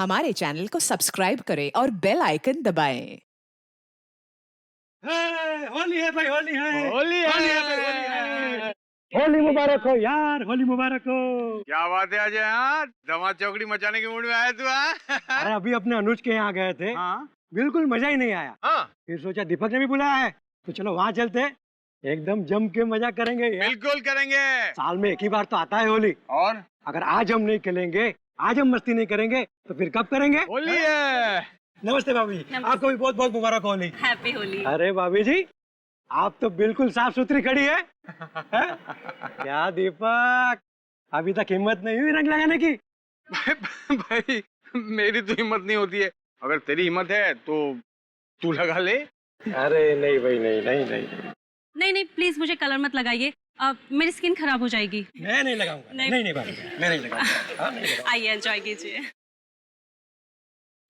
हमारे चैनल को सब्सक्राइब करें और बेल आइकन दबाएं। होली है भाई, होली है, होली है भाई, होली है। होली मुबारक हो यार, होली मुबारक हो। क्या बात है अजय, हाँ धमाल चौकड़ी मचाने के मूड में आया तू? हाँ अरे अभी अपने अनुज के यहाँ गए थे, हाँ बिल्कुल मजा ही नहीं आया। हाँ, फिर सोचा दीपक ने भी बुलाया है तो चलो वहाँ चलते, एकदम जम के मजा करेंगे यार। बिल्कुल करेंगे। साल में एक ही बार तो आता है होली, और अगर आज हम नहीं खेलेंगे, आज हम मस्ती नहीं करेंगे तो फिर कब करेंगे? होली है। नमस्ते भाभी जी, आपको भी बहुत बहुत मुबारक होली। हैप्पी होली। अरे भाभी जी, आप तो बिल्कुल साफ सुथरी खड़ी है, हैं? क्या दीपक, अभी तक हिम्मत नहीं हुई रंग लगाने की? भाई मेरी तो हिम्मत नहीं होती है, अगर तेरी हिम्मत है तो तू लगा ले। अरे नहीं भाई, नहीं नहीं नहीं नहीं नहीं प्लीज मुझे कलर मत लगाइए, मेरी स्किन खराब हो जाएगी। मैं नहीं लगाऊंगा। नहीं। नहीं नहीं भाभी, मैं नहीं लगाऊंगा। हाँ, नहीं लगाऊंगा। आइए एंजॉय कीजिए।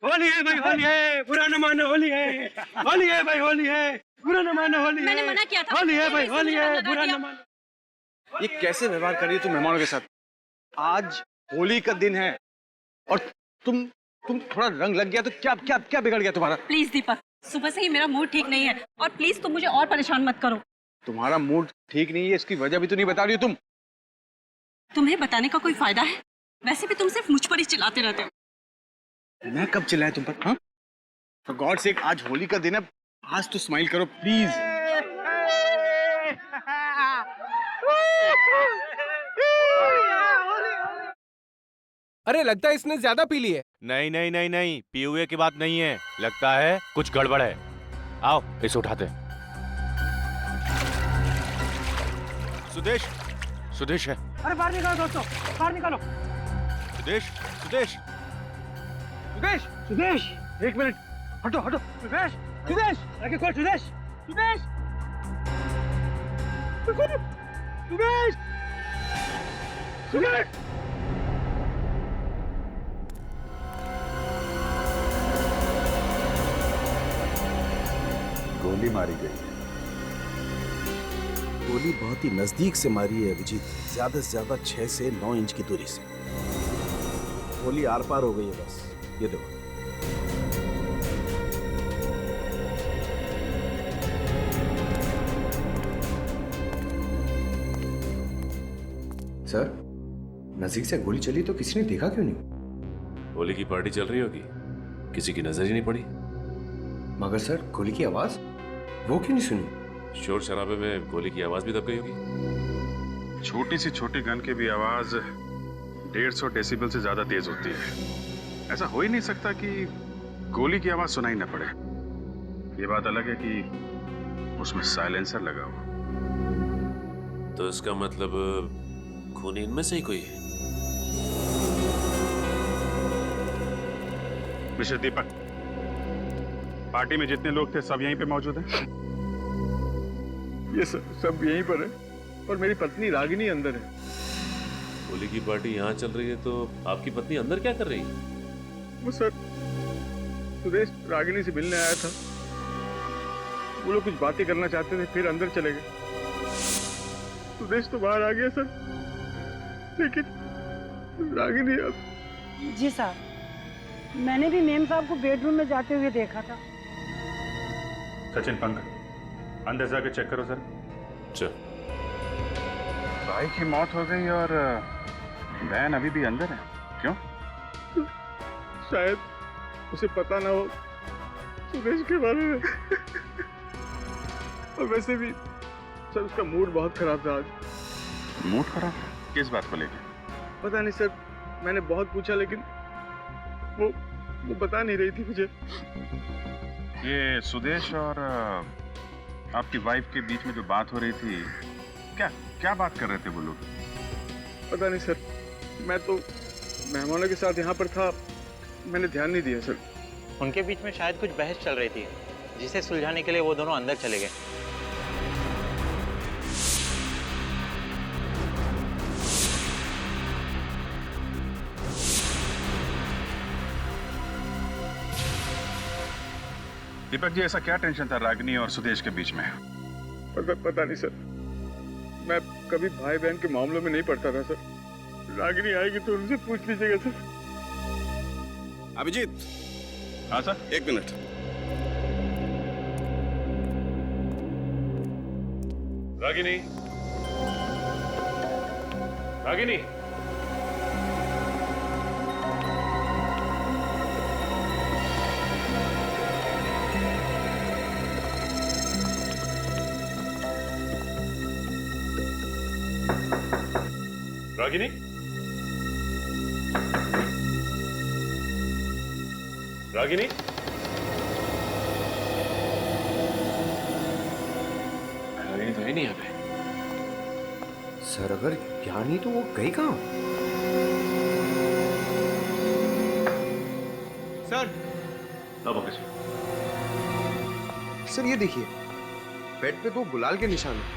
होली है भाई, होली है, बुरा न मानो, होली है, होली है भाई, होली है, बुरा न मानो, होली है। मैंने मना किया था। होली है भाई, इसने होली मुझे है, लगा बुरा दिया। न मानो। ये कैसे व्यवहार कर रही है तू मेहमानों के साथ? आज होली का दिन है और तुम थोड़ा रंग लग गया तो क्या क्या क्या बिगड़ गया तुम्हारा? प्लीज दीपक, सुबह से ही मेरा मूड ठीक नहीं है और प्लीज तुम मुझे और परेशान मत करो। तुम्हारा मूड ठीक नहीं है, इसकी वजह भी तो नहीं बता रही हो तुम। तुम्हें बताने का कोई फायदा है? वैसे भी तुम सिर्फ मुझ पर ही चिल्लाते रहते हो। मैं कब चिल्लाया तुम पर? हाँ? For God's sake, आज होली का दिन है, आज तो स्माइल करो प्लीज। अरे लगता है इसने ज्यादा पी ली है। नहीं नहीं नहीं नहीं, पिए हुए की बात नहीं है, लगता है कुछ गड़बड़ है। आओ इसे उठाते हैं। सुदेश, सुदेश है। अरे बाहर निकालो दोस्तों, बाहर निकालो। सुदेश, सुदेश, सुदेश, सुदेश, एक मिनट, हटो हटो। सुदेश, सुदेश, आगे खोल। सुदेश, सुदेश, सुदेश, सुदेश। गोली मारी गई है। गोली बहुत ही नजदीक से मारी है अभिजीत, ज्यादा से ज्यादा 6 से 9 इंच की दूरी से। गोली आर पार हो गई है बस, ये देखो। सर, नजीक से गोली चली तो किसी ने देखा क्यों नहीं? होली की पार्टी चल रही होगी, किसी की नजर ही नहीं पड़ी। मगर सर, गोली की आवाज वो क्यों नहीं सुनी? शोर शराबे में गोली की आवाज भी दब गई होगी। छोटी सी छोटी गन की भी आवाज 150 डेसिबल से ज्यादा तेज होती है। ऐसा हो ही नहीं सकता कि गोली की आवाज सुनाई न पड़े। ये बात अलग है कि उसमें साइलेंसर लगा हुआ। तो इसका मतलब खूनी इनमें से ही कोई है। मिस्टर दीपक, पार्टी में जितने लोग थे सब यहीं पे मौजूद हैं? ये सब यहीं पर है और मेरी पत्नी रागिनी अंदर है। होली की पार्टी यहाँ चल रही है तो आपकी पत्नी अंदर क्या कर रही है? वो सर, सुदेश रागिनी से मिलने आया था, वो लोग कुछ बातें करना चाहते थे, फिर अंदर चले गए। सुदेश तो बाहर आ गया सर, लेकिन रागिनी अब। जी साहब, मैंने भी मेम साहब को बेडरूम में जाते हुए देखा था। सचिन, पंकज, अंदर जाके चेक करो सर। चल। भाई की मौत हो गई और बहन अभी भी अंदर है, क्यों? शायद उसे पता ना हो सुदेश के बारे में। और वैसे भी सर, उसका मूड बहुत खराब था आज। मूड खराब? किस बात को लेकर? पता नहीं सर, मैंने बहुत पूछा लेकिन वो बता नहीं रही थी मुझे। ये सुदेश और आपकी वाइफ के बीच में जो बात हो रही थी, क्या बात कर रहे थे वो लोग? पता नहीं सर, मैं तो मेहमानों के साथ यहाँ पर था, मैंने ध्यान नहीं दिया सर। उनके बीच में शायद कुछ बहस चल रही थी, जिसे सुलझाने के लिए वो दोनों अंदर चले गए। दीपक जी, ऐसा क्या टेंशन था रागिनी और सुदेश के बीच में? पता नहीं सर, मैं कभी भाई बहन के मामलों में नहीं पड़ता था सर। रागिनी आएगी तो उनसे पूछ लीजिएगा सर। अभिजीत, हाँ सर। 1 मिनट। रागिनी, रागिनी, रागिनी, रागिनी, रागिनी तो है नहीं यहाँ पे। सर अगर यहाँ नहीं तो वो गई कहाँ? सर, अब ओके सर। सर ये देखिए, बेड पे 2 गुलाल के निशान हैं।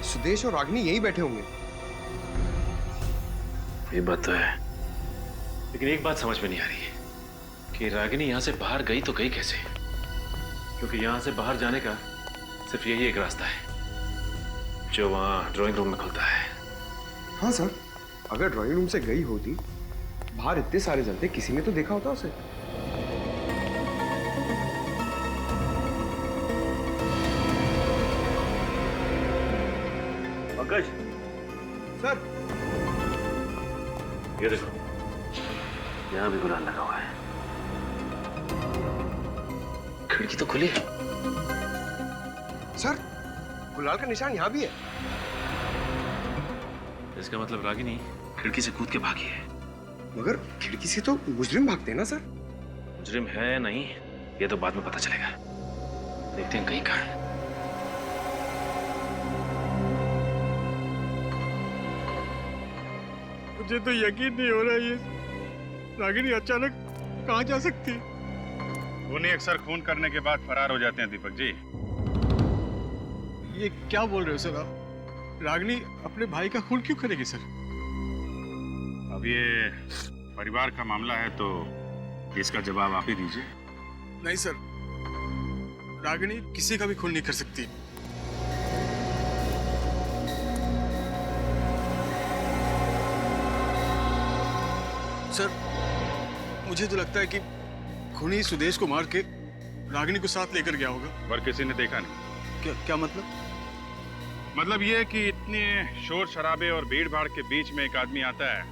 सुदेश और रागिनी यहीं बैठे होंगे। ये बात तो है, लेकिन एक बात समझ में नहीं आ रही है कि रागिनी यहाँ से बाहर गई तो गई कैसे? क्योंकि यहाँ से बाहर जाने का सिर्फ यही एक रास्ता है जो वहाँ ड्राइंग रूम में खुलता है। हाँ सर, अगर ड्राइंग रूम से गई होती, बाहर इतने सारे जन थे, किसी ने तो देखा होता उसे। पंकज, सर, ये देखो, यहाँ भी गुलाल लगा हुआ है। खिड़की तो खुली है। सर, गुलाल का निशान यहाँ भी है। इसका मतलब रागिनी खिड़की से कूद के भागी है। मगर खिड़की से तो मुजरिम भागते हैं ना सर? मुजरिम है या नहीं, ये तो बाद में पता चलेगा। देखते हैं कहीं कहाँ है। मुझे तो यकीन नहीं हो रहा ये रागिनी अचानक कहाँ जा सकती है। खूनी अक्सर खून करने के बाद फरार हो जाते हैं दीपक जी। ये क्या बोल रहे हो सर आप? रागिनी अपने भाई का खून क्यों करेगी सर? अब ये परिवार का मामला है तो इसका जवाब आप ही दीजिए। नहीं सर, रागिनी किसी का भी खून नहीं कर सकती। सर, मुझे तो लगता है कि खूनी सुदेश को मार के रागिनी को साथ लेकर गया होगा। पर किसी ने देखा नहीं। क्या मतलब? मतलब ये कि इतने शोर शराबे और भीड़ भाड़ के बीच में एक आदमी आता है,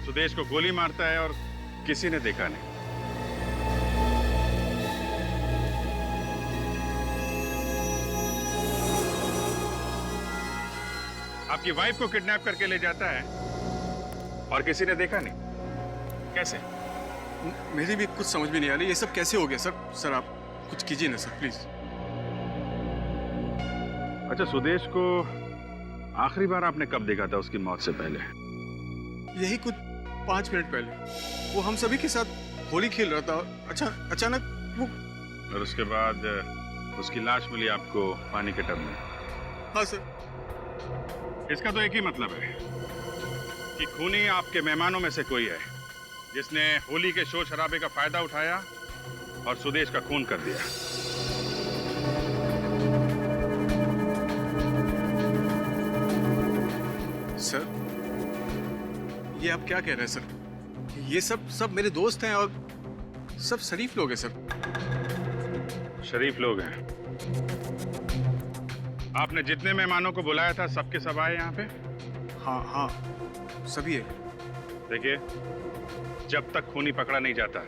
सुदेश को गोली मारता है और किसी ने देखा नहीं। आपकी वाइफ को किडनैप करके ले जाता है और किसी ने देखा नहीं। कैसे? मेरी भी कुछ समझ में नहीं आ रही, ये सब कैसे हो गया सर? सर आप कुछ कीजिए ना सर, प्लीज। अच्छा, सुदेश को आखिरी बार आपने कब देखा था उसकी मौत से पहले? यही कुछ 5 मिनट पहले। वो हम सभी के साथ होली खेल रहा था। अच्छा, अचानक वो। और उसके बाद उसकी लाश मिली आपको पानी के टब में? हाँ सर। इसका तो एक ही मतलब है कि खूनी आपके मेहमानों में से कोई है जिसने होली के शोर शराबे का फायदा उठाया और सुदेश का खून कर दिया। सर, ये आप क्या कह रहे हैं सर? ये सब मेरे दोस्त हैं और सब शरीफ लोग हैं सर। शरीफ लोग हैं। आपने जितने मेहमानों को बुलाया था सबके सब आए यहाँ पे? हाँ, सभी है। देखिए, जब तक खूनी पकड़ा नहीं जाता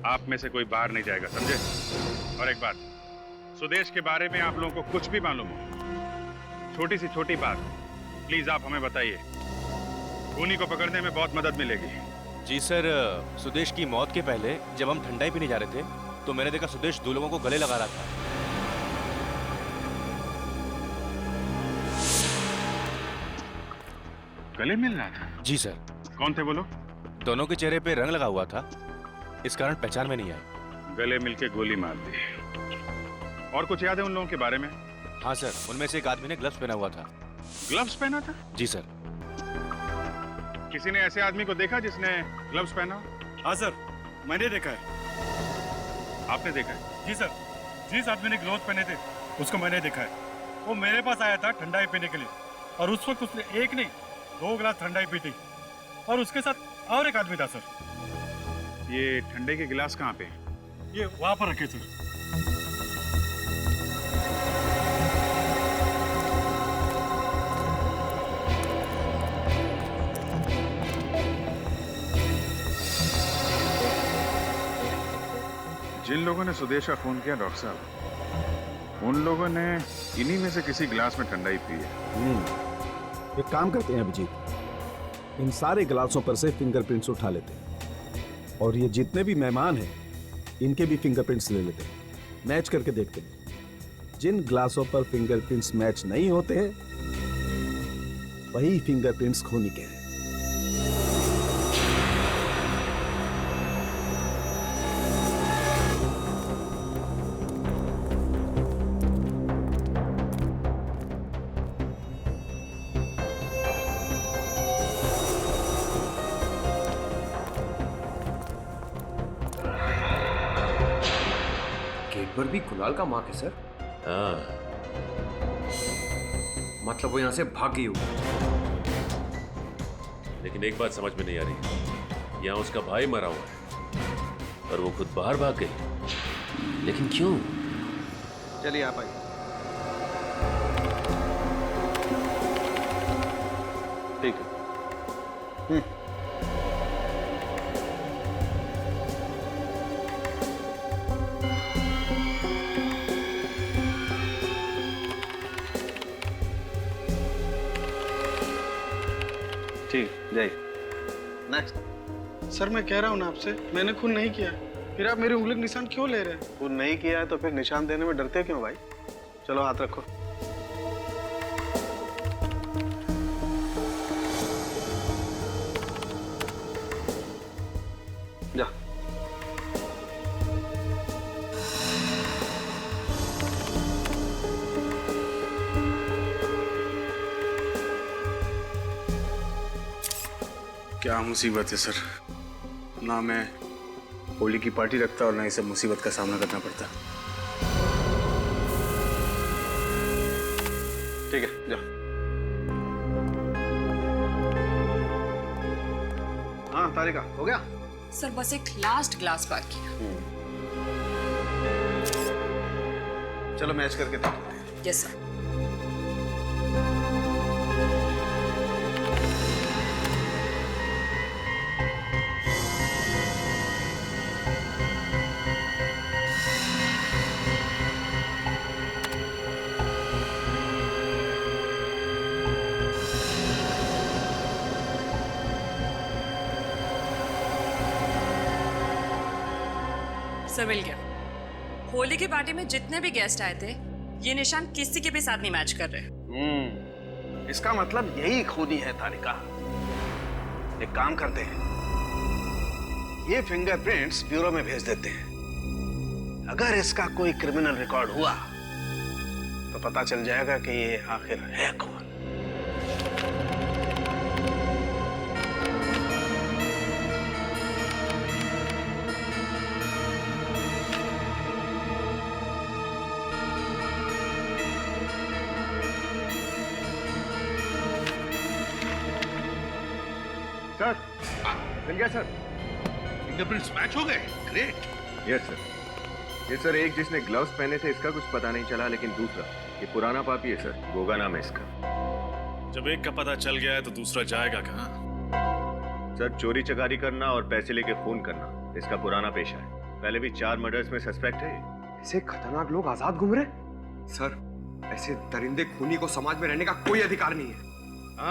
आप में से कोई बाहर नहीं जाएगा, समझे? और एक बात, सुदेश के बारे में आप लोगों को कुछ भी मालूम हो, छोटी सी छोटी बात प्लीज आप हमें बताइए। खूनी को पकड़ने में बहुत मदद मिलेगी। जी सर, सुदेश की मौत के पहले जब हम ठंडाई पीने जा रहे थे तो मैंने देखा सुदेश 2 लोगों को गले लगा रहा था। गले मिल रहा था? जी सर। कौन थे वो लोग? दोनों के चेहरे पे रंग लगा हुआ था, इस कारण पहचान में नहीं आई। गले मिलके गोली मार दी। और कुछ याद है उन लोगों के बारे में? हाँ सर, उनमें से एक आदमी ने ग्लव्स पहना हुआ था। ग्लव्स पहना था? जी सर। किसी ने ऐसे आदमी को देखा जिसने ग्लव्स पहना? हाँ सर, मैंने देखा है। आपने देखा है? जी सर, जिस आदमी ने ग्लोव्स पहने थे उसको मैंने देखा है। वो मेरे पास आया था ठंडाई पीने के लिए और उस वक्त उसने 1 नहीं 2 गिलास ठंडाई पी थी और उसके साथ और एक आदमी था सर। ये ठंडे के गिलास कहाँ पे हैं? ये वहां पर रखे सर। जिन लोगों ने सुदेश का फोन किया डॉक्टर साहब, उन लोगों ने इन्हीं में से किसी गिलास में ठंडाई पी है। एक काम करते हैं अभिजीत, इन सारे गिलासों पर से फिंगरप्रिंट्स उठा लेते हैं और ये जितने भी मेहमान हैं इनके भी फिंगरप्रिंट्स ले लेते हैं, मैच करके देखते हैं। जिन गिलासों पर फिंगरप्रिंट्स मैच नहीं होते हैं वही फिंगरप्रिंट्स खूनी के हैं। पर भी कुणाल का मार्क है सर। हाँ, मतलब वो यहाँ से भाग गई होगी। लेकिन एक बात समझ में नहीं आ रही, यहाँ उसका भाई मरा हुआ है और वो खुद बाहर भाग गई, लेकिन क्यों? चलिए आप आइए। ठीक है। ठीक, जाइए। नेक्स्ट। सर मैं कह रहा हूँ ना आपसे, मैंने खून नहीं किया, फिर आप मेरी उंगली का निशान क्यों ले रहे हैं? खून नहीं किया है तो फिर निशान देने में डरते क्यों भाई? चलो हाथ रखो। जा। क्या मुसीबत है सर, ना मैं होली की पार्टी रखता और ना ही सब मुसीबत का सामना करना पड़ता। ठीक है, जाओ। हाँ तारिका, हो गया? सर बस एक लास्ट ग्लास बाकी है। चलो मैच करके देखते हैं। Yes sir. सर मिल गया। होली की पार्टी में जितने भी गेस्ट आए थे ये निशान किसी के भी साथ नहीं मैच कर रहे। इसका मतलब यही खूनी है तारिका। एक काम करते हैं, ये फिंगरप्रिंट्स ब्यूरो में भेज देते हैं। अगर इसका कोई क्रिमिनल रिकॉर्ड हुआ तो पता चल जाएगा कि ये आखिर है कौन। सर मिल गया सर। फिंगरप्रिंट्स मैच हो गए, ग्रेट। Yes sir. ये सर एक जिसने ग्लव्स पहने थे इसका कुछ पता नहीं चला, लेकिन दूसरा ये पुराना पापी है सर, गोगा नाम है इसका। जब एक का पता चल गया है तो दूसरा जाएगा कहाँ? सर चोरी चकारी करना और पैसे लेके खून करना इसका पुराना पेशा है। पहले भी 4 मर्डर्स में सस्पेक्ट है। ऐसे खतरनाक लोग आजाद घूम रहे? सर ऐसे दरिंदे खूनी को समाज में रहने का कोई अधिकार नहीं है।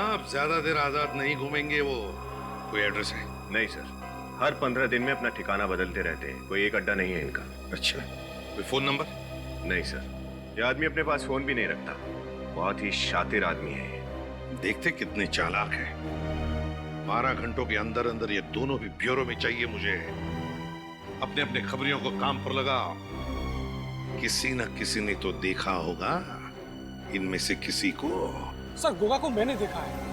आप ज्यादा देर आजाद नहीं घूमेंगे। वो कोई एड्रेस है? नहीं सर, हर 15 दिन में अपना ठिकाना बदलते रहते हैं, कोई एक अड्डा नहीं है इनका। अच्छा, कोई फोन नंबर? नहीं सर, ये आदमी अपने पास फोन भी नहीं रखता। बहुत ही शातिर आदमी है ये। देखते कितने चालाक है। 12 घंटों के अंदर अंदर ये दोनों भी ब्यूरो में चाहिए मुझे। अपने अपने खबरियों को काम पर लगाओ। किसी न किसी ने तो देखा होगा इनमें से किसी को। सर गोगा को मैंने देखा है।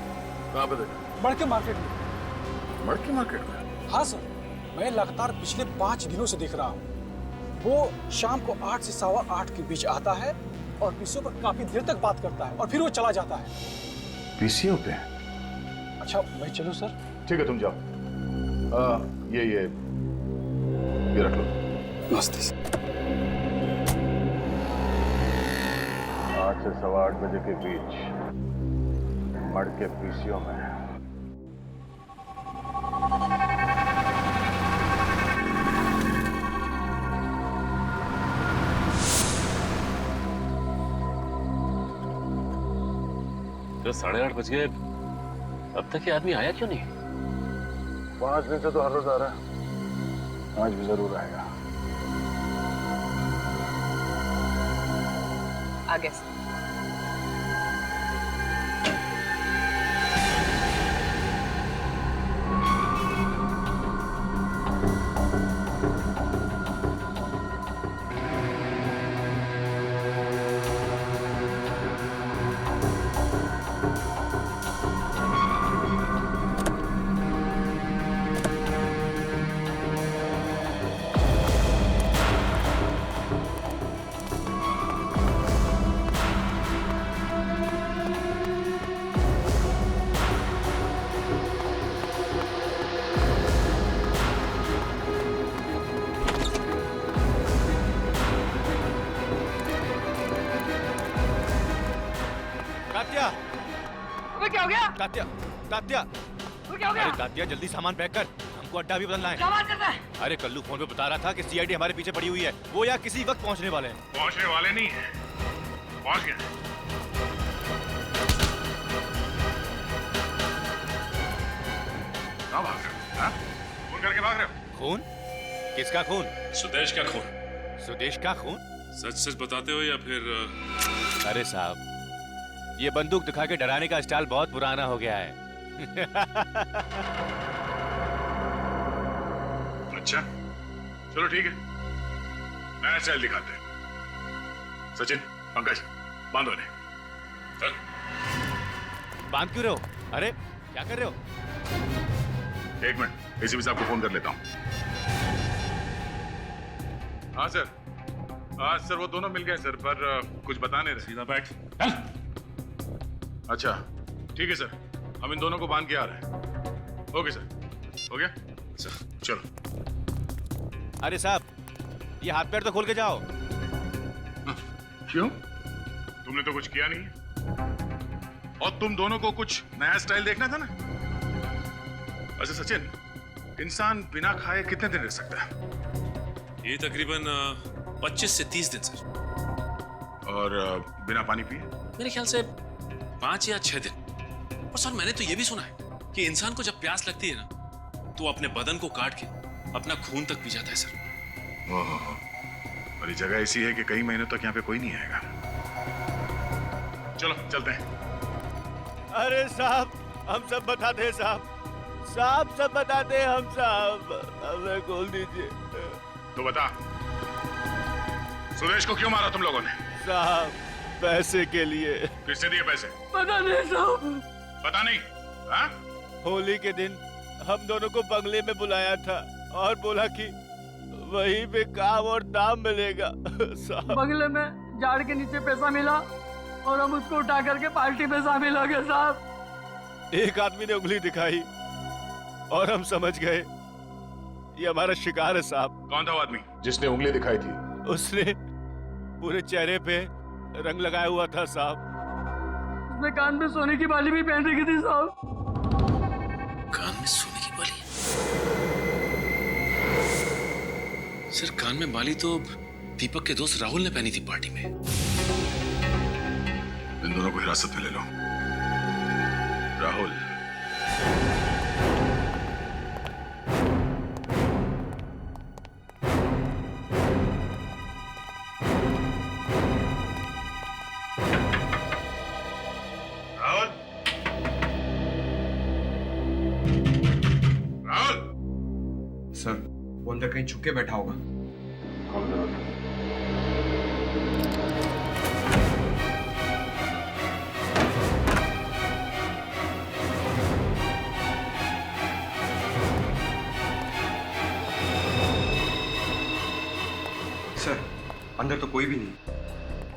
कहाँ पे देखा? मड़के मार्केट में। मड़के मार्केट में? हाँ सर, मैं लगातार पिछले 5 दिनों से देख रहा हूँ। वो शाम को 8 से 8:15 के बीच आता है और पीसीओ पर काफी देर तक बात करता है और फिर वो चला जाता है। पीसीओ पे? अच्छा मैं चलूं सर? ठीक है तुम जाओ। ये रख लो। नमस्ते सर। 8 से 8:15 बजे के बीच मड़ के पीसीओ में। तो 8:30 बज गए, अब तक ये आदमी आया क्यों नहीं? 5 दिन से तो हर रोज आ रहा है, आज भी जरूर आएगा। आगे से। तात्या, अबे क्या हो गया? तात्या, तात्या, अबे क्या हो गया? अरे तात्या जल्दी सामान पैक कर, हमको अड्डा भी बदलना क्या है। बात करता है? अरे कल्लू फोन पे बता रहा था कि सीआईडी हमारे पीछे पड़ी हुई है, वो यहाँ किसी वक्त पहुँचने वाले हैं। पहुंचने वाले नहीं है, पहुंच गए। कहाँ भाग रहे हो? हाँ? फोन करके भाग रहे हो? खून? किसका खून? सुदेश का खून। सुदेश का खून? सच सच बताते हो या फिर अरे साहब, ये बंदूक दिखा के डराने का स्टाइल बहुत पुराना हो गया है। अच्छा, चलो ठीक है, नया स्टाइल दिखाते हैं। सचिन, पंकज, बांधो इन्हें। चल। बांध क्यों रहे हो? अरे क्या कर रहे हो? 1 मिनट, एसीपी साहब को फोन कर लेता हूँ। हाँ सर, हाँ सर, वो दोनों मिल गए सर, पर कुछ बता नहीं रहे। सीधा बैठ। अच्छा, ठीक है सर, हम इन दोनों को बांध के आ रहे हैं। ओके सर, हो गया सर, चलो। अरे साहब, ये हाथ पैर तो खोल के जाओ। क्यों? तुमने तो कुछ किया नहीं है। और तुम दोनों को कुछ नया स्टाइल देखना था ना। अच्छा सचिन, इंसान बिना खाए कितने दिन रह सकता है? ये तकरीबन 25 से 30 दिन सर। और बिना पानी पिए? मेरे ख्याल से 5 या 6 दिन। और सर मैंने तो ये भी सुना है कि इंसान को जब प्यास लगती है ना, तो अपने बदन को काट के अपना खून तक पी जाता है सर। ओहो, और ये जगह ऐसी है कि कई महीनों तक यहाँ पे कोई नहीं आएगा। चलो चलते हैं। अरे साहब, हम सब बताते हैं साहब, साहब सब बताते हैं हम साहब, हमें खोल दीजिए। तो बता, सुदेश को क्यों मारा तुम लोगों ने? साहब, पैसे के लिए। किसने दिए पैसे? पता नहीं साहब। पता नहीं? हाँ? होली के दिन हम दोनों को बंगले में बुलाया था और बोला कि वहीं पे काम और दाम मिलेगा। साहब, बंगले में झाड़ के नीचे पैसा मिला और हम उसको उठा करके पार्टी में शामिल हो गए साहब। एक आदमी ने उंगली दिखाई और हम समझ गए ये हमारा शिकार है साहब। कौन था वो आदमी जिसने उंगली दिखाई थी? उसने पूरे चेहरे पे रंग लगाया हुआ था साहब। उसने कान में सोने की बाली भी पहन रखी थी साहब। कान में सोने की बाली? सर कान में बाली तो दीपक के दोस्त राहुल ने पहनी थी पार्टी में। इन दोनों को हिरासत में ले लो। राहुल, राहुल, राहुल। सर, वो अंदर कहीं छुप के बैठा होगा। सर, अंदर तो कोई भी नहीं।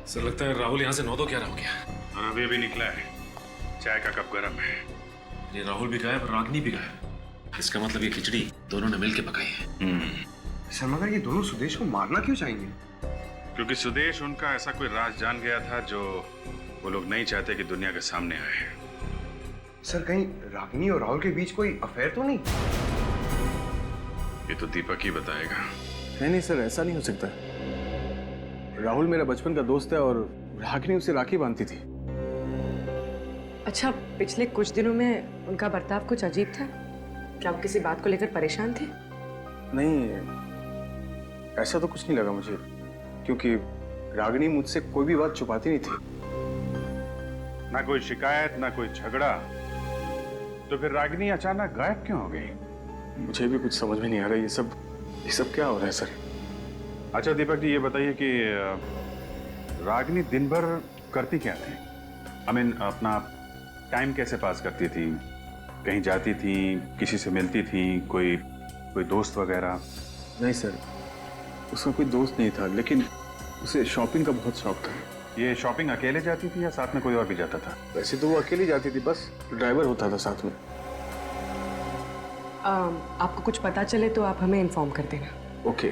सर लगता है राहुल यहाँ से 9-11 हो गया। हाँ, अभी निकला है। चाय का कप गर्म है। ये राहुल भी गायब, रागिनी भी गायब। इसका मतलब ये खिचड़ी दोनों ने मिलके पकाई है। सर मगर ये दोनों सुदेश को मारना क्यों चाहेंगे? क्योंकि सुदेश उनका ऐसा कोई राज जान गया था जो वो लोग नहीं चाहते कि दुनिया के सामने आए। सर कहीं रागिनी और राहुल के बीच कोई अफेयर तो नहीं? ये तो दीपक ही बताएगा। नहीं सर, ऐसा नहीं हो सकता। राहुल मेरा बचपन का दोस्त है और रागिनी उसे राखी बांधती थी। अच्छा, पिछले कुछ दिनों में उनका बर्ताव कुछ अजीब था। क्या वो किसी बात को लेकर परेशान थे? नहीं, ऐसा तो कुछ नहीं लगा मुझे, क्योंकि रागिनी मुझसे कोई भी बात छुपाती नहीं थी। ना कोई शिकायत, ना कोई झगड़ा, तो फिर रागिनी अचानक गायब क्यों हो गई? मुझे भी कुछ समझ में नहीं आ रहा। ये सब क्या हो रहा है सर? अच्छा दीपक जी, ये बताइए कि रागिनी दिन भर करती क्या थी? अपना टाइम कैसे पास करती थी? कहीं जाती थी, किसी से मिलती थी, कोई दोस्त वगैरह? नहीं सर, उसका कोई दोस्त नहीं था, लेकिन उसे शॉपिंग का बहुत शौक था। ये शॉपिंग अकेले जाती थी या साथ में कोई और भी जाता था? वैसे तो वो अकेली जाती थी, बस ड्राइवर होता था साथ में। आपको कुछ पता चले तो आप हमें इन्फॉर्म कर देना। Okay,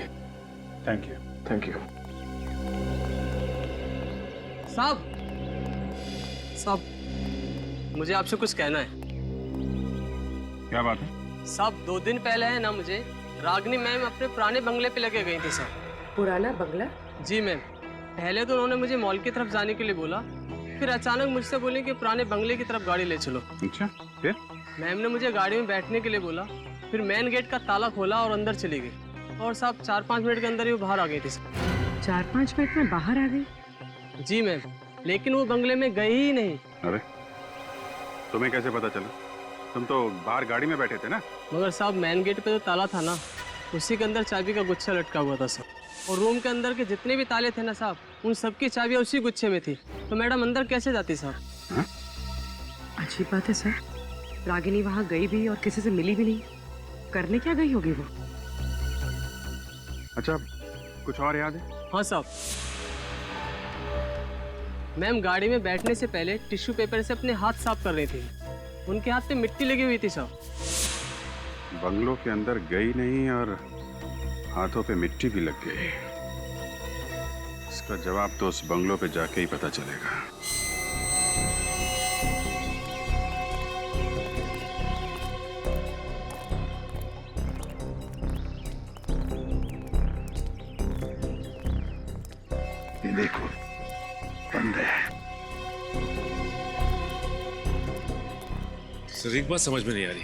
thank you. Thank you. साहब, मुझे आपसे कुछ कहना है। क्या बात है? साहब, 2 दिन पहले है ना, मुझे रागिनी मैम अपने पुराने बंगले पे लेके गई थी साहब। पुराना बंगला? जी मैम। पहले तो उन्होंने मुझे मॉल की तरफ जाने के लिए बोला, फिर अचानक मुझसे बोले कि पुराने बंगले की तरफ गाड़ी ले चलो। अच्छा, फिर? मैम ने मुझे गाड़ी में बैठने के लिए बोला, फिर मेन गेट का ताला खोला और अंदर चली गई। और साहब 4-5 मिनट के अंदर ही वो बाहर आ गई थी। 4-5 मिनट में बाहर आ गई? जी मैम, लेकिन वो बंगले में गई ही नहीं। अरे, तुम्हें कैसे पता चला? तुम तो बाहर गाड़ी में बैठे थे ना? मगर साहब मेन गेट पे जो ताला था ना, उसी के अंदर चाबी का गुच्छा लटका हुआ था साहब। और रूम के अंदर के जितने भी ताले थे ना साहब, उन सबकी चाबियां उसी गुच्छे में थी। तो मैडम अंदर कैसे जाती साहब? अजीब बात है सर, रागिनी वहाँ गई भी और किसी से मिली भी नहीं। करने क्या गई होगी वो? अच्छा, कुछ और याद है? हाँ साहब, मैम गाड़ी में बैठने से पहले टिश्यू पेपर से अपने हाथ साफ कर रही थी। उनके हाथ पे मिट्टी लगी हुई थी साहब। बंगलों के अंदर गई नहीं और हाथों पे मिट्टी भी लग गई। इसका जवाब तो उस बंगलों पे जाके ही पता चलेगा। ये देखो, बंद है। सर एक बात समझ में नहीं आ रही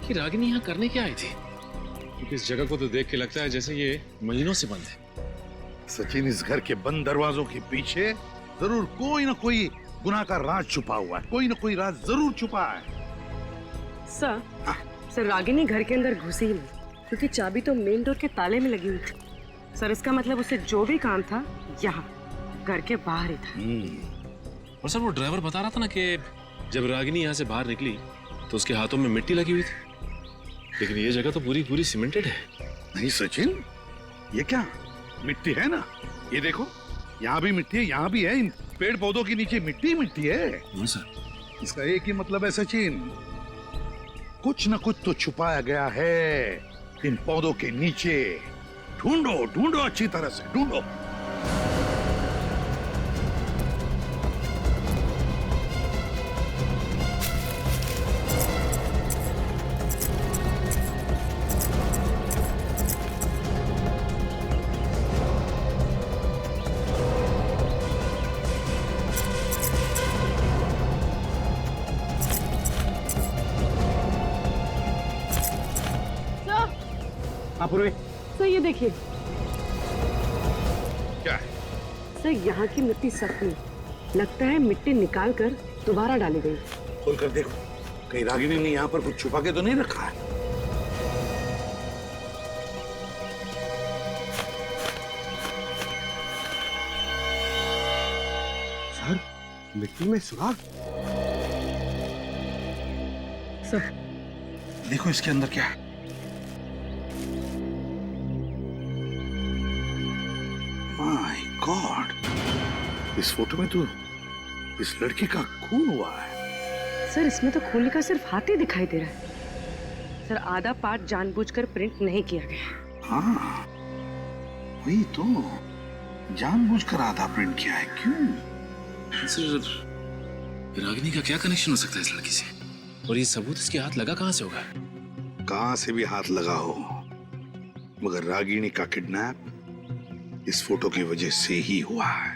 कि रागिनी यहाँ करने क्या आई थी, क्योंकि इस जगह को तो देख के लगता है जैसे ये महीनों से बंद है। सचिन, इस घर के बंद दरवाजों के पीछे जरूर कोई ना कोई गुनाह का राज छुपा हुआ है। कोई ना कोई राज जरूर छुपा है। सर, रागिनी घर के अंदर घुसी ही नहीं, क्योंकि चाबी तो मेन डोर के ताले में लगी हुई थी। सर, इसका मतलब उसे जो भी काम था यहाँ घर के बाहर ही था। और सर वो ड्राइवर बता रहा था ना कि जब रागिनी यहाँ से बाहर निकली तो उसके हाथों में मिट्टी लगी हुई थी, लेकिन ये जगह तो पूरी सीमेंटेड है। नहीं सचिन, ये क्या मिट्टी है ना? ये देखो, यहाँ भी मिट्टी है, यहाँ भी है। इन पेड़ पौधों के नीचे मिट्टी मिट्टी है। हाँ सर। इसका एक ही मतलब है सचिन, कुछ न कुछ तो छुपाया गया है इन पौधों के नीचे। ढूंढो ढूंढो, अच्छी तरह से ढूंढो। सर ये देखिए। क्या है? सर यहाँ की मिट्टी सख्त नहीं, लगता है मिट्टी निकाल कर दोबारा डाली गई। खोल कर देखो, कहीं रागिनी ने यहाँ पर कुछ छुपा के तो नहीं रखा है? सर, मिट्टी में सुराख। सर देखो इसके अंदर क्या है। माय गॉड, इस फोटो में तो इस लड़की का खून हुआ है। सर, इसमें तो खून का सिर्फ हाथ ही दिखाई दे रहा है। सर आधा पार्ट जानबूझकर प्रिंट नहीं किया गया। हाँ वही तो, जानबूझकर आधा प्रिंट किया है। क्यों सर, रागिनी का क्या कनेक्शन हो सकता है इस लड़की से? और ये सबूत इसके हाथ लगा कहां से होगा? कहां से भी हाथ लगा हो, मगर रागिनी का किडनैप इस फोटो की वजह से ही हुआ है।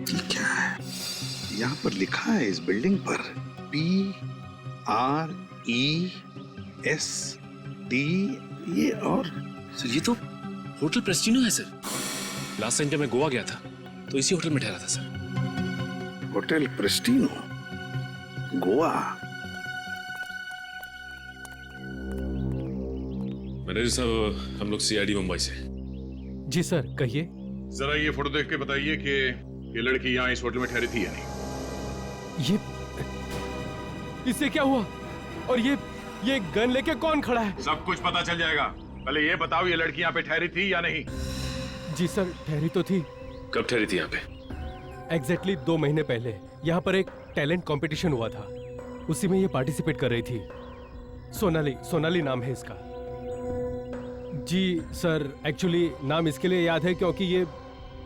ये क्या है? यहाँ पर लिखा है इस बिल्डिंग पर PREST, ये और सर ये तो होटल प्रेस्टिनो है सर। लास्ट टाइम जब मैं गोवा गया था तो इसी होटल में ठहरा था सर। होटल प्रेस्टिनो, गोवा। मैनेजर साहब, हम लोग CID मुंबई से। जी सर, कहिए। जरा ये फोटो देख के बताइए कि ये लड़की यहाँ इस होटल में ठहरी थी या नहीं। ये इससे क्या हुआ? और ये गन लेके कौन खड़ा है? सब कुछ पता चल जाएगा। पहले ये बताओ, ये लड़की यहाँ पे ठहरी थी या नहीं? जी सर, ठहरी तो थी। कब ठहरी थी यहाँ पे? एग्जैक्टली 2 महीने पहले यहाँ पर एक टैलेंट कंपटीशन हुआ था, उसी में ये पार्टिसिपेट कर रही थी। सोनाली नाम है इसका। जी सर, एक्चुअली नाम इसके लिए याद है क्योंकि ये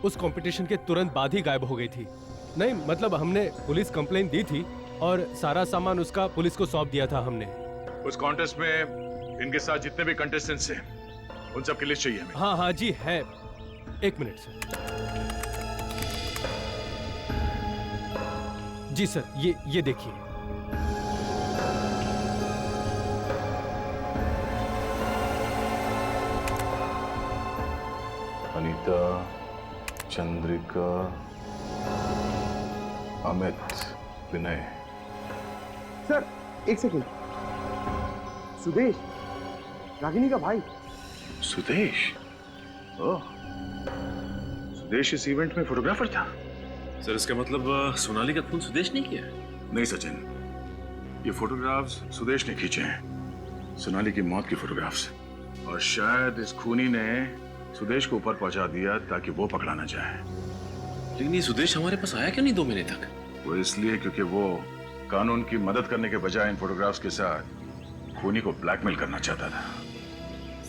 उस कंपटीशन के तुरंत बाद ही गायब हो गई थी। नहीं मतलब हमने पुलिस कंप्लेंट दी थी और सारा सामान उसका पुलिस को सौंप दिया था हमने। उस कॉन्टेस्ट में इनके साथ जितने भी कंटेस्टेंट्स हैं उन सब की लिस्ट चाहिए हमें। हाँ जी है, 1 मिनट सर। जी सर, ये देखिए। अनीता, चंद्रिका, अमित, विनय। Sir 1 second. सुदेश, रागिनी का भाई। सुदेश? ओह, सुदेश इस इवेंट में फोटोग्राफर था। सर इसका मतलब सोनाली का खून सुदेश ने किया? नहीं सचिन, ये फोटोग्राफ्स सुदेश ने खींचे हैं, सोनाली की मौत की फोटोग्राफ्स। और शायद इस खूनी ने सुदेश को ऊपर पहुंचा दिया ताकि वो पकड़ा ना जाए। लेकिन ये सुदेश हमारे पास आया क्यों नहीं 2 महीने तक? वो इसलिए क्योंकि वो कानून की मदद करने के बजाय इन फोटोग्राफ्स के साथ खूनी को ब्लैकमेल करना चाहता था।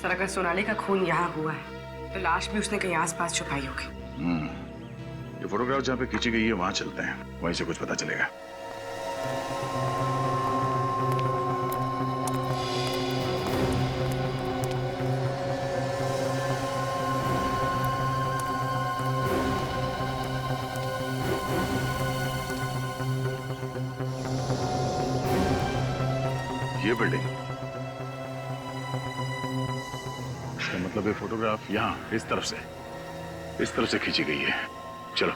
सर अगर सोनाली का खून यहाँ हुआ है तो लाश भी उसने कहीं आसपास छुपाई होगी। ये फोटोग्राफ जहाँ पे खींची गई है वहां चलते हैं, वहीं से कुछ पता चलेगा। ये बिल्डिंग, इसका मतलब ये फोटोग्राफ यहाँ इस तरफ से खींची गई है। चलो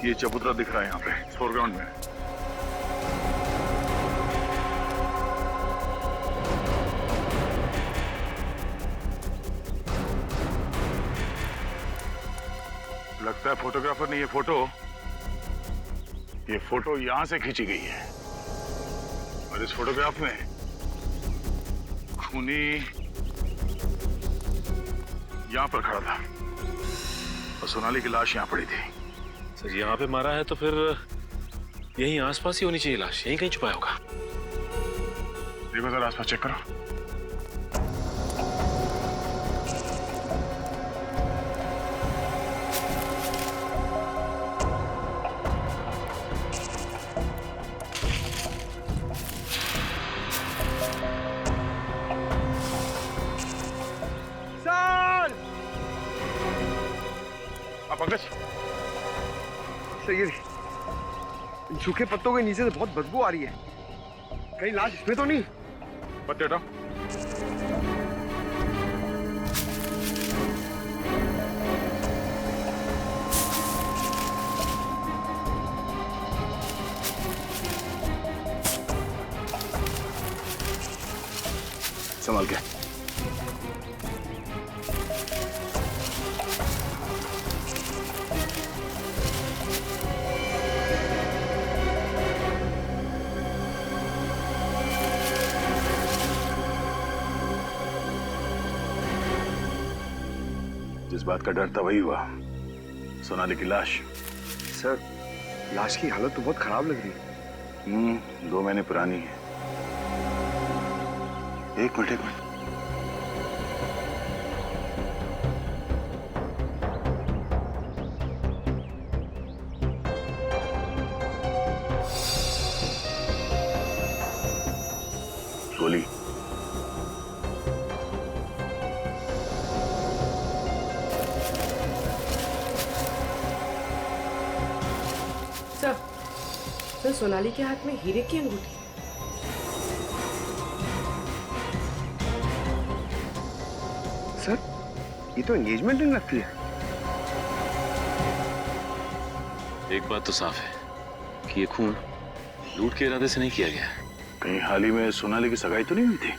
ये चबूतरा दिख रहा है यहाँ पे फोरग्राउंड में। लगता है फोटोग्राफर ने ये फोटो यहां से खींची गई है। और इस फोटोग्राफ में खूनी यहां पर खड़ा था और सोनाली की लाश यहां पड़ी थी। सर यहाँ पे मारा है तो फिर यहीं आसपास ही होनी चाहिए लाश, यहीं कहीं छुपाया होगा। देखो जरा आसपास चेक करो। पंकज, सही है। इन सूखे पत्तों के नीचे से बहुत बदबू आ रही है। कहीं लाश इसमें तो नहीं? पत्ते हटाओ। संभाल के। जिस बात का डर था वही हुआ। सोनाली की लाश। सर, लाश की हालत तो बहुत खराब लग रही है। 2 महीने पुरानी है। एक मिनट। गोली। सर, सोनाली के हाथ में हीरे की अंगूठी। सर, ये तो एंगेजमेंट रिंग लगती है। एक बात तो साफ है कि ये खून लूट के इरादे से नहीं किया गया। कहीं हाल ही में सोनाली की सगाई तो नहीं हुई थी?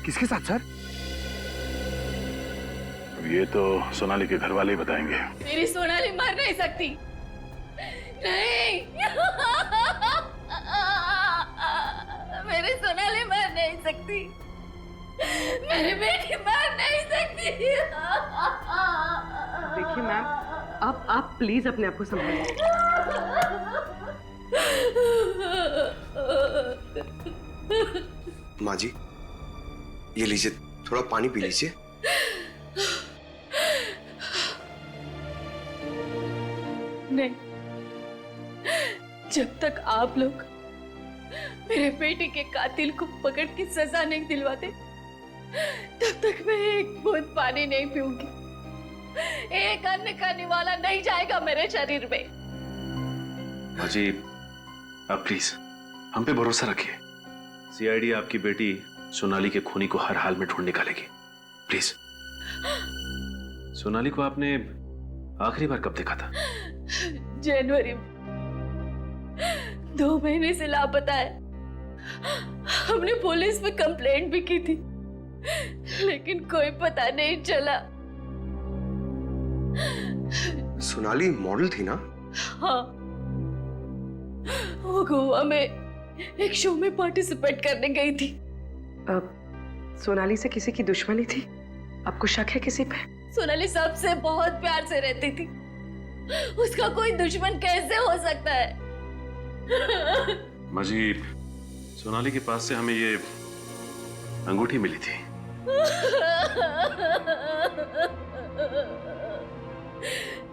किसके साथ सर? अब ये तो सोनाली के घर वाले ही बताएंगे। मेरी सोनाली मर नहीं सकती। नहीं। मेरी सोनाली मर नहीं सकती। मेरी बेटी मर नहीं सकती। देखिए मैम, आप प्लीज अपने आप को संभालिए। माँ जी, ये लीजिए, थोड़ा पानी पी लीजिए। नहीं, जब तक आप लोग मेरे बेटे के कातिल को पकड़ के सजा नहीं दिलवाते, तब तक मैं एक बूंद पानी नहीं पीऊंगी। एक अन्न का निवाला नहीं जाएगा मेरे शरीर में। माँ जी, आप प्लीज हम पे भरोसा रखिए। सीआईडी आपकी बेटी सोनाली के खूनी को हर हाल में ढूंढ निकालेगी। प्लीज। सोनाली को आपने आखिरी बार कब देखा था? जनवरी में। 2 महीने से लापता है। हमने पुलिस में कंप्लेंट भी की थी, लेकिन कोई पता नहीं चला। सोनाली मॉडल थी ना? हाँ, वो गोवा में एक शो में पार्टिसिपेट करने गई थी। अब सोनाली से किसी की दुश्मनी थी? आपको शक है किसी पे? सोनाली सबसे बहुत प्यार से रहती थी। उसका कोई दुश्मन कैसे हो सकता है? माँ जी, सोनाली के पास से हमें ये अंगूठी मिली थी।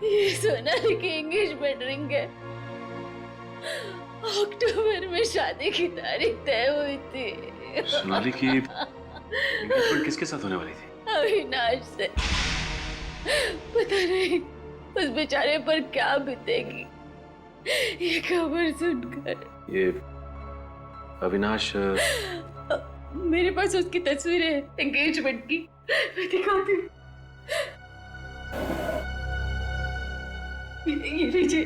ये सोनाली की एंगेजमेंट रिंग है। अक्टूबर में शादी की तारीख तय हुई थी। सोनाली की एंगेजमेंट किसके साथ होने वाली थी? अविनाश से। पता नहीं उस बेचारे पर क्या बीतेगी ये खबर सुनकर। ये अविनाश मेरे पास उसकी तस्वीरें हैं एंगेजमेंट की, मैं दिखाती हूँ। ये लीजिए।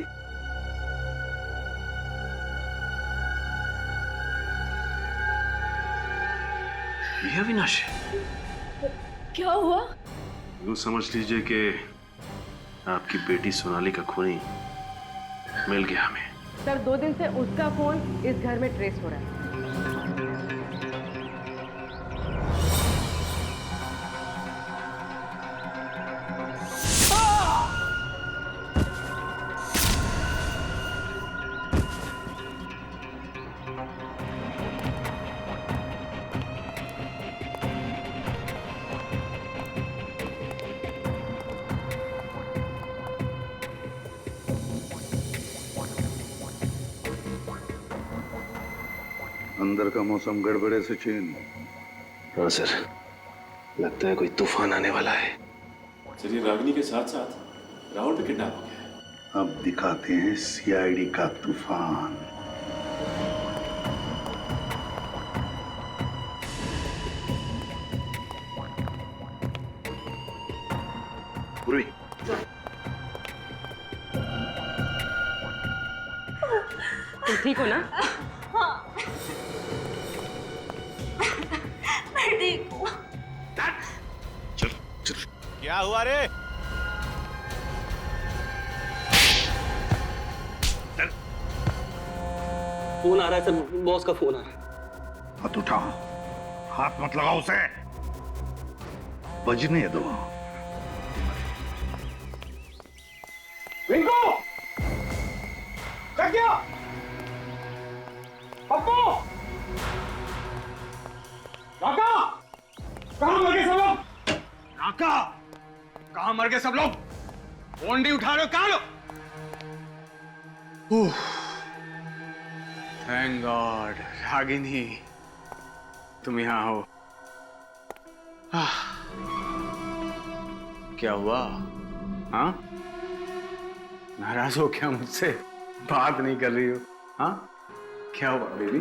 ये अविनाश है? क्या हुआ? यूं समझ लीजिए कि आपकी बेटी सोनाली का खूनी मिल गया हमें। सर, 2 दिन से उसका फोन इस घर में ट्रेस हो रहा है। अंदर का मौसम गड़बड़े सचिन। हाँ सर, लगता है कोई तूफान आने वाला है। सर, ये रागिनी के साथ साथ राहुल भी किडनैप हो गया है। अब दिखाते हैं सीआईडी का तूफान। पूर्वी, तुम ठीक हो ना? हाँ, मैं ठीक हूँ। क्या हुआ रे? फोन आ रहा है सर, बॉस का फोन आ रहा है। हाथ उठा, हाथ मत लगाओ उसे, बजने दो। पिंकू, क्या? पप्पू, काका, कहाँ मर गए सब लोग? काका, कहाँ मर गए सब लोग? फोन नहीं उठा रहे हो, कहाँ लो? थैंक गॉड, रागिनी तुम यहाँ हो। क्या हुआ? हाँ, नाराज हो क्या मुझसे? बात नहीं कर रही हो? हाँ, क्या हुआ बेबी?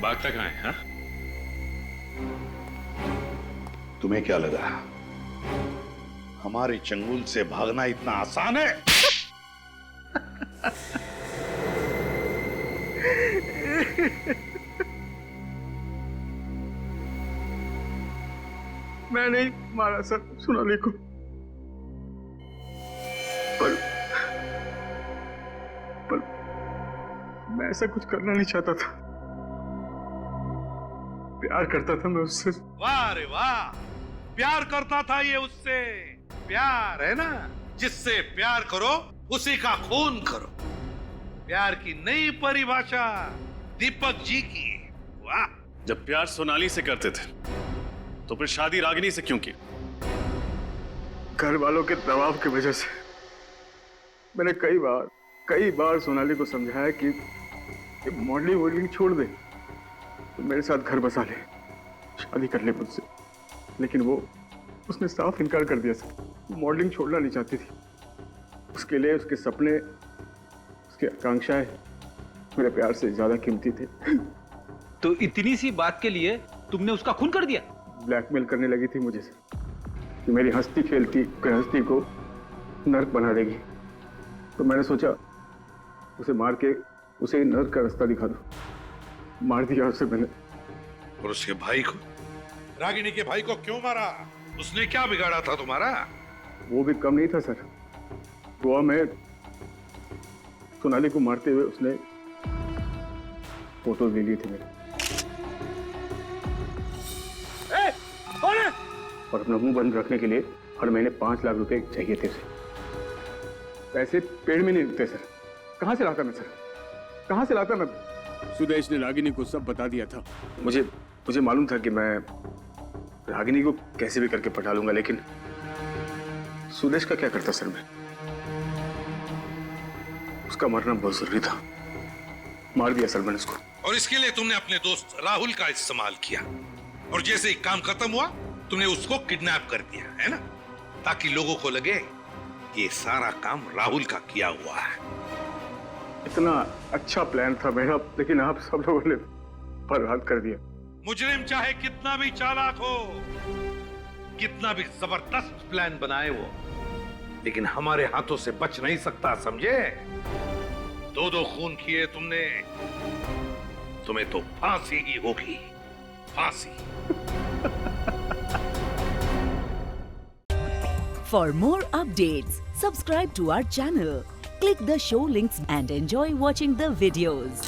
भागता कहाँ है? हाँ? तुम्हें क्या लगा हमारे चंगुल से भागना इतना आसान है? मैं नहीं मारा सर सोनाली को, पर मैं ऐसा कुछ करना नहीं चाहता था। प्यार करता था मैं उससे। वाह रे वाह, प्यार करता था ये उससे। प्यार है ना, जिससे प्यार करो उसी का खून करो। प्यार की नई परिभाषा दीपक जी की। वाह। जब प्यार सोनाली से करते थे तो फिर शादी रागिनी से क्यों की? घर वालों के दबाव की वजह से। मैंने कई बार सोनाली को समझाया कि मॉडलिंग छोड़ दे, तो मेरे साथ घर बसा ले, शादी कर ले मुझसे, लेकिन उसने साफ इनकार कर दिया सर। मॉडलिंग छोड़ना नहीं चाहती थी। उसके लिए उसके सपने, उसकी आकांक्षाएं मेरे प्यार से ज्यादा कीमती थे। तो इतनी सी बात के लिए तुमने उसका खून कर दिया? ब्लैकमेल करने लगी थी मुझे सर, कि मेरी हंसती खेलती गृहस्थी को नर्क बना देगी। तो मैंने सोचा उसे मार के उसे नर्क का रास्ता दिखा दो। मार दिया उसे मैंने। और उसके भाई को, रागिनी के भाई को क्यों मारा? उसने क्या बिगाड़ा था तुम्हारा? वो भी कम नहीं था सर। गोवा में सोनाली को मारते हुए उसने फोटो ले ली थी मेरे। कौन है? और अपना मुंह बंद रखने के लिए हर महीने 5 लाख रुपए चाहिए थे उसे। पैसे पेड़ में नहीं उगते सर। कहां से लाता मैं सर? कहां से लाता मैं? सुदेश ने रागिनी को सब बता दिया था। मुझे मालूम था कि मैं रागिनी को कैसे भी करके पटा लूंगा, लेकिन सुदेश का क्या करता सर मैं? उसका मरना बहुत जरूरी था। मार दिया सर मैंने उसको। और इसके लिए तुमने अपने दोस्त राहुल का इस्तेमाल किया, और जैसे ही काम खत्म हुआ तुमने उसको किडनैप कर दिया, है ना? ताकि लोगों को लगे कि ये सारा काम राहुल का किया हुआ है। इतना अच्छा प्लान था मेरा, लेकिन आप सब लोगों ने बर्बाद कर दिया। मुजरिम चाहे कितना भी चालाक हो, कितना भी जबरदस्त प्लान बनाए वो, लेकिन हमारे हाथों से बच नहीं सकता, समझे? 2 खून किए तुमने, तुम्हें तो फांसी ही होगी, फांसी। For more updates, subscribe to our channel, click the show links and enjoy watching the videos.